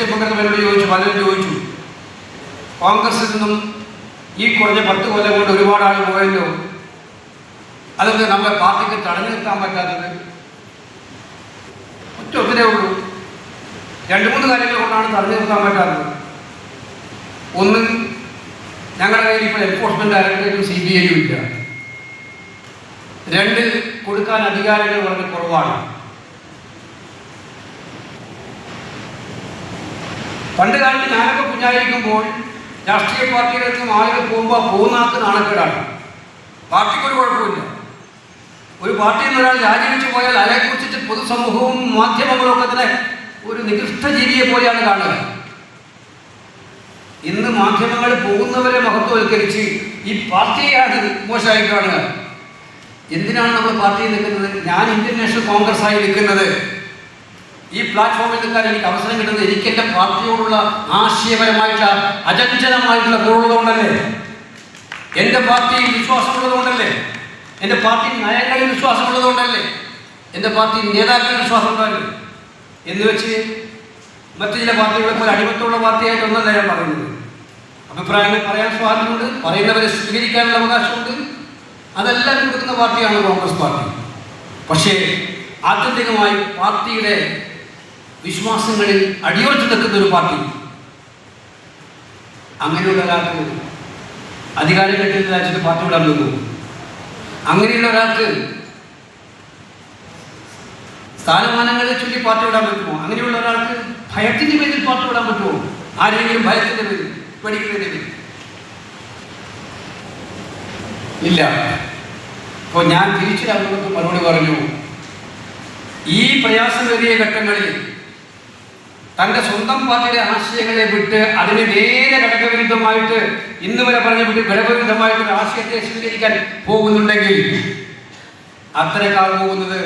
ഡിബേറ്റിൽ പങ്കെടുത്തവരോട് ചോദിച്ചു, പലരും ചോദിച്ചു, കോൺഗ്രസിൽ നിന്നും ഈ കുറഞ്ഞ 10 കൊല്ലം കൊണ്ട് ഒരുപാട് ആൾ പോയല്ലോ, അതൊക്കെ നമ്മുടെ പാർട്ടിക്ക് തടഞ്ഞു നിർത്താൻ പറ്റാത്തത്? ഒറ്റ ഒന്നിനേ ഉള്ളൂ. 2-3 കാര്യങ്ങൾ കൊണ്ടാണ് തടഞ്ഞു നിർത്താൻ പറ്റാത്തത്. ഒന്ന്, ഞങ്ങളുടെ കയ്യിൽ ഇപ്പോൾ എൻഫോഴ്സ്മെന്റ് ഡയറക്ടറേറ്റും CBI ഇല്ല. 2, കൊടുക്കാൻ അധികാരികൾ വളരെ കുറവാണ്. പണ്ട് കാലത്ത് ഞാനൊക്കെ കുഞ്ഞായിരിക്കുമ്പോൾ രാഷ്ട്രീയ പാർട്ടികൾക്ക് ആളുകൾ പോകുന്നാൾക്ക് നാണക്കേടാണ്. പാർട്ടിക്കൊരു കുഴപ്പമില്ല. ഒരു പാർട്ടിയിൽ നിന്ന് ഒരാൾ രാജിവെച്ച് പോയാൽ അതേക്കുറിച്ചിട്ട് പൊതുസമൂഹവും മാധ്യമങ്ങളും ഒക്കെ തന്നെ ഒരു നികൃഷ്ട ജീവിയെ പോലെയാണ് കാണുക. ഇന്ന് മാധ്യമങ്ങൾ പോകുന്നവരെ മഹത്വവൽക്കരിച്ച് ഈ പാർട്ടിയാണ് മോശമായി കാണുക. എന്തിനാണ് നമ്മൾ പാർട്ടിയിൽ നിൽക്കുന്നത്? ഞാൻ ഇന്ത്യൻ നാഷണൽ കോൺഗ്രസ് ആയി നിൽക്കുന്നത്, ഈ പ്ലാറ്റ്ഫോമിൽ നിൽക്കാൻ എനിക്ക് അവസരം കിട്ടുന്നത് എനിക്ക് എൻ്റെ പാർട്ടിയോടുള്ള ആശയപരമായിട്ടുള്ള അചഞ്ചലമായിട്ടുള്ള കൂറുള്ളതുകൊണ്ടല്ലേ, എൻ്റെ പാർട്ടിയിൽ വിശ്വാസമുള്ളതുകൊണ്ടല്ലേ, എൻ്റെ പാർട്ടി നയങ്ങളിൽ വിശ്വാസമുള്ളതുകൊണ്ടല്ലേ, എൻ്റെ പാർട്ടി നേതാക്കളിൽ വിശ്വാസമുണ്ടല്ലേ. എന്ന് വെച്ച് മറ്റു ചില പാർട്ടികളെ പോലെ അടിമത്തുള്ള പാർട്ടിയായിട്ടൊന്നല്ല ഞാൻ പറയുന്നത്. അഭിപ്രായങ്ങൾ പറയാൻ സ്വാതന്ത്ര്യമുണ്ട്, പറയുന്നവരെ സ്വീകരിക്കാനുള്ള അവകാശമുണ്ട്. അതെല്ലാം കൊടുക്കുന്ന പാർട്ടിയാണ് കോൺഗ്രസ് പാർട്ടി. പക്ഷേ ആത്യന്തികമായി പാർട്ടിയുടെ വിശ്വാസങ്ങളിൽ അടിയുറച്ചു നിൽക്കുന്ന ഒരു പാർട്ടി, അങ്ങനെയുള്ള ഒരാൾക്ക് അധികാരം കിട്ടുന്നതായിട്ട് പാർട്ടി വിടാൻ തോന്നുന്നു. അങ്ങനെയുള്ള ഒരാൾക്ക് സ്ഥാനമാനങ്ങളെ ചൊല്ലി പാർട്ടി വിടാൻ പറ്റുമോ? അങ്ങനെയുള്ള ഒരാൾക്ക് ഭയത്തിൻ്റെ പേരിൽ പാർട്ടി വിടാൻ പറ്റുമോ? ആരെങ്കിലും ഭയത്തിൻ്റെ പേരിൽ, പേടിക്കുന്നതിൻ്റെ പേരിൽ? ഇല്ല. ഇപ്പോൾ ഞാൻ തിരിച്ചു രാജ്യങ്ങൾക്ക് മറുപടി പറഞ്ഞു, ഈ പ്രയാസമേറിയ ഘട്ടങ്ങളിൽ തൻ്റെ സ്വന്തം പാർട്ടിയുടെ ആശയങ്ങളെ വിട്ട് അതിന് നേരെ ഘടകവിരുദ്ധമായിട്ട് ഇന്ന് വരെ പറഞ്ഞ വിട്ട് ഘടകവിരുദ്ധമായിട്ടൊരു ആശയത്തെ സ്വീകരിക്കാൻ പോകുന്നുണ്ടെങ്കിൽ അത്തരക്കാൾ പോകുന്നത്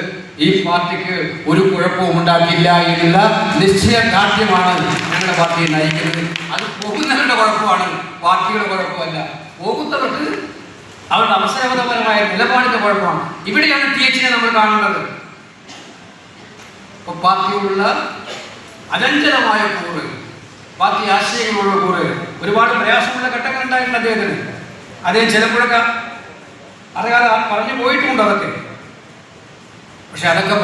ഈ പാർട്ടിക്ക് ഒരു കുഴപ്പവും ഉണ്ടാക്കില്ല എന്നുള്ള നിശ്ചയദാർഢ്യമാണ് ഞങ്ങളുടെ പാർട്ടിയെ നയിക്കുന്നത്. അത് പോകുന്നവരുടെ കുഴപ്പമാണ്, പാർട്ടിയുടെ കുഴപ്പമല്ല. പോകുന്നവർക്ക് അവരുടെ അവസരപരമായ നിലപാടിന്റെ കുഴപ്പമാണ്. ഇവിടെയാണ് THനെ നമ്മൾ കാണേണ്ടത്. ഇപ്പോൾ പാർട്ടിയുള്ള അചഞ്ചലമായ കൂറ്, പാർട്ടി ആശയങ്ങളുള്ള കൂറ്, ഒരുപാട് പ്രയാസമുള്ള ഘട്ടങ്ങൾ ഉണ്ടായിട്ടുണ്ട് അദ്ദേഹത്തിന്. അദ്ദേഹം ചിലപ്പോഴൊക്കെ അറിയാതെ പറഞ്ഞു പോയിട്ടുമുണ്ട് അതൊക്കെ. പക്ഷെ അതൊക്കെ